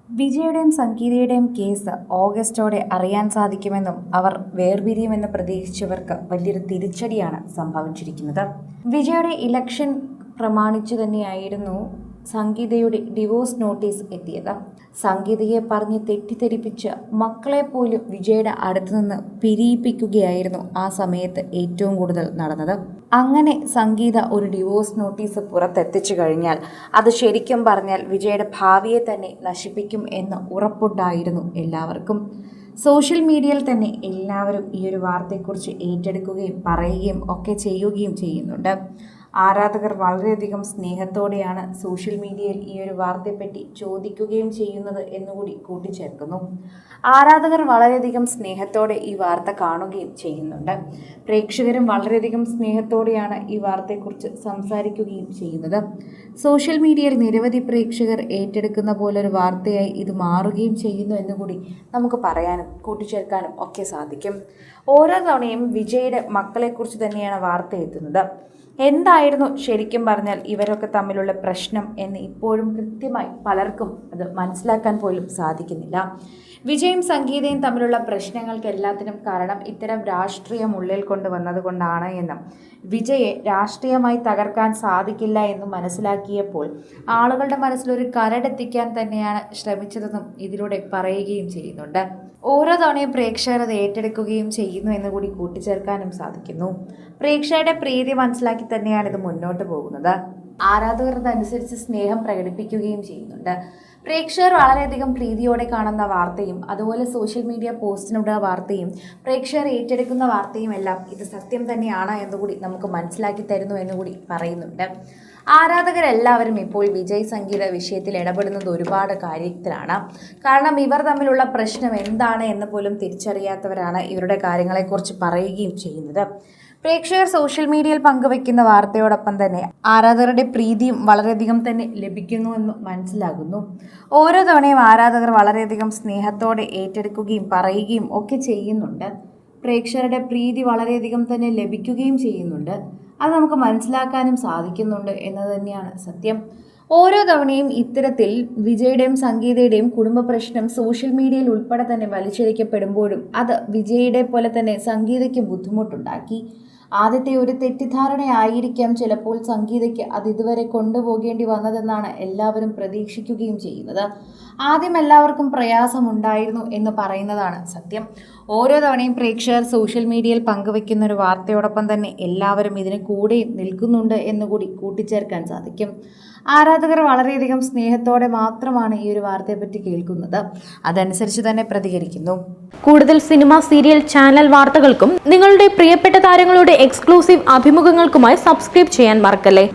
വിജയുടെയും സംഗീതയുടെയും case ഓഗസ്റ്റോടെ അറിയാൻ സാധിക്കുമെന്നും അവർ വേർപിരിയുമെന്ന് പ്രതീക്ഷിച്ചവർക്ക് വലിയൊരു തിരിച്ചടിയാണ് സംഭവിച്ചിരിക്കുന്നത്. വിജയുടെ ഇലക്ഷൻ പ്രമാണിച്ചു തന്നെയായിരുന്നു സംഗീതയുടെ ഡിവോഴ്സ് നോട്ടീസ് എത്തിയത്. സംഗീതയെ പറഞ്ഞ് തെറ്റിദ്ധരിപ്പിച്ച് മക്കളെ പോലും വിജയുടെ അടുത്തു നിന്ന് പിരിയിപ്പിക്കുകയായിരുന്നു ആ സമയത്ത് ഏറ്റവും കൂടുതൽ നടന്നത്. അങ്ങനെ സംഗീത ഒരു ഡിവോഴ്സ് നോട്ടീസ് പുറത്തെത്തിച്ചു കഴിഞ്ഞാൽ അത് ശരിക്കും പറഞ്ഞാൽ വിജയുടെ ഭാവിയെ തന്നെ നശിപ്പിക്കും എന്ന് ഉറപ്പുണ്ടായിരുന്നു എല്ലാവർക്കും. സോഷ്യൽ മീഡിയയിൽ തന്നെ എല്ലാവരും ഈ ഒരു വാർത്തയെക്കുറിച്ച് ഏറ്റെടുക്കുകയും പറയുകയും ഒക്കെ ചെയ്യുകയും ചെയ്യുന്നുണ്ട്. ആരാധകർ വളരെയധികം സ്നേഹത്തോടെയാണ് സോഷ്യൽ മീഡിയയിൽ ഈ ഒരു വാർത്തയെപ്പറ്റി ചോദിക്കുകയും ചെയ്യുന്നത് എന്നുകൂടി കൂട്ടിച്ചേർക്കുന്നു. ആരാധകർ വളരെയധികം സ്നേഹത്തോടെ ഈ വാർത്ത കാണുകയും ചെയ്യുന്നുണ്ട്. പ്രേക്ഷകരും വളരെയധികം സ്നേഹത്തോടെയാണ് ഈ വാർത്തയെക്കുറിച്ച് സംസാരിക്കുകയും ചെയ്യുന്നത്. സോഷ്യൽ മീഡിയയിൽ നിരവധി പ്രേക്ഷകർ ഏറ്റെടുക്കുന്ന പോലൊരു വാർത്തയായി ഇത് മാറുകയും ചെയ്യുന്നു എന്നുകൂടി നമുക്ക് പറയാനും കൂട്ടിച്ചേർക്കാനും ഒക്കെ സാധിക്കും. ഓരോ തവണയും വിജയുടെ മക്കളെക്കുറിച്ച് തന്നെയാണ് വാർത്ത എത്തുന്നത്. എന്തായിരുന്നു ശരിക്കും പറഞ്ഞാൽ ഇവരൊക്കെ തമ്മിലുള്ള പ്രശ്നം എന്ന് ഇപ്പോഴും കൃത്യമായി പലർക്കും അത് മനസ്സിലാക്കാൻ പോലും സാധിക്കുന്നില്ല. വിജയും സംഗീതയും തമ്മിലുള്ള പ്രശ്നങ്ങൾക്ക് എല്ലാത്തിനും കാരണം ഇത്തരം രാഷ്ട്രീയം ഉള്ളിൽ കൊണ്ടുവന്നത് കൊണ്ടാണ് എന്നും വിജയെ രാഷ്ട്രീയമായി തകർക്കാൻ സാധിക്കില്ല എന്നും മനസ്സിലാക്കിയപ്പോൾ ആളുകളുടെ മനസ്സിലൊരു കരടെത്തിക്കാൻ തന്നെയാണ് ശ്രമിച്ചതെന്നും ഇതിലൂടെ പറയുകയും ചെയ്യുന്നുണ്ട്. ഓരോ തവണയും പ്രേക്ഷകർ അത് ഏറ്റെടുക്കുകയും ചെയ്യുന്നു എന്ന് കൂടി കൂട്ടിച്ചേർക്കാനും സാധിക്കുന്നു. പ്രേക്ഷകരുടെ പ്രീതി മനസ്സിലാക്കി തന്നെയാണ് ഇത് മുന്നോട്ട് പോകുന്നത്. ആരാധകർ അതനുസരിച്ച് സ്നേഹം പ്രകടിപ്പിക്കുകയും ചെയ്യുന്നുണ്ട്. പ്രേക്ഷകർ വളരെയധികം പ്രീതിയോടെ കാണുന്ന വാർത്തയും അതുപോലെ സോഷ്യൽ മീഡിയ പോസ്റ്റിനുള്ള വാർത്തയും പ്രേക്ഷകർ ഏറ്റെടുക്കുന്ന വാർത്തയും എല്ലാം ഇത് സത്യം തന്നെയാണ് എന്നുകൂടി നമുക്ക് മനസ്സിലാക്കി തരുന്നു എന്നുകൂടി പറയുന്നുണ്ട്. ആരാധകരെല്ലാവരും ഇപ്പോൾ വിജയ് സംഗീത വിഷയത്തിൽ ഇടപെടുന്നത് ഒരുപാട് കാര്യത്തിലാണ്. കാരണം ഇവർ തമ്മിലുള്ള പ്രശ്നം എന്താണ് എന്ന് പോലും തിരിച്ചറിയാത്തവരാണ് ഇവരുടെ കാര്യങ്ങളെക്കുറിച്ച് പറയുകയും ചെയ്യുന്നത്. പ്രേക്ഷകർ സോഷ്യൽ മീഡിയയിൽ പങ്കുവെക്കുന്ന വാർത്തയോടൊപ്പം തന്നെ ആരാധകരുടെ പ്രീതിയും വളരെയധികം തന്നെ ലഭിക്കുന്നുവെന്ന് മനസ്സിലാകുന്നു. ഓരോ തവണയും ആരാധകർ വളരെയധികം സ്നേഹത്തോടെ ഏറ്റെടുക്കുകയും പറയുകയും ഒക്കെ ചെയ്യുന്നുണ്ട്. പ്രേക്ഷകരുടെ പ്രീതി വളരെയധികം തന്നെ ലഭിക്കുകയും ചെയ്യുന്നുണ്ട്. അത് നമുക്ക് മനസ്സിലാക്കാനും സാധിക്കുന്നുണ്ട് എന്നത് തന്നെയാണ് സത്യം. ഓരോ തവണയും ഇത്തരത്തിൽ വിജയുടെയും സംഗീതയുടെയും കുടുംബ പ്രശ്നം സോഷ്യൽ മീഡിയയിൽ ഉൾപ്പെടെ തന്നെ വലിച്ചിഴക്കപ്പെടുമ്പോഴും അത് വിജയുടെ പോലെ തന്നെ സംഗീതയ്ക്ക് ബുദ്ധിമുട്ടുണ്ടാക്കി. ആദ്യത്തെ ഒരു തെറ്റിദ്ധാരണയായിരിക്കാം ചിലപ്പോൾ സംഗീതയ്ക്ക് അത് ഇതുവരെ കൊണ്ടുപോകേണ്ടി വന്നതെന്നാണ് എല്ലാവരും പ്രതീക്ഷിക്കുകയും ചെയ്യുന്നത്. ആദ്യം എല്ലാവർക്കും പ്രയാസമുണ്ടായിരുന്നു എന്ന് പറയുന്നതാണ് സത്യം. ഓരോ തവണയും പ്രേക്ഷകർ സോഷ്യൽ മീഡിയയിൽ പങ്കുവെക്കുന്ന ഒരു വാർത്തയോടൊപ്പം തന്നെ എല്ലാവരും ഇതിന് കൂടെ നിൽക്കുന്നുണ്ട് എന്നുകൂടി കൂട്ടിച്ചേർക്കാൻ സാധിക്കും. ആരാധകർ വളരെയധികം സ്നേഹത്തോടെ മാത്രമാണ് ഈ ഒരു വാർത്തയെപ്പറ്റി കേൾക്കുന്നത്. അതനുസരിച്ച് തന്നെ പ്രതികരിക്കുന്നു. കൂടുതൽ സിനിമ, സീരിയൽ, ചാനൽ വാർത്തകൾക്കും നിങ്ങളുടെ പ്രിയപ്പെട്ട താരങ്ങളുടെ എക്സ്ക്ലൂസീവ് അഭിമുഖങ്ങൾക്കുമായി സബ്സ്ക്രൈബ് ചെയ്യാൻ മറക്കല്ലേ.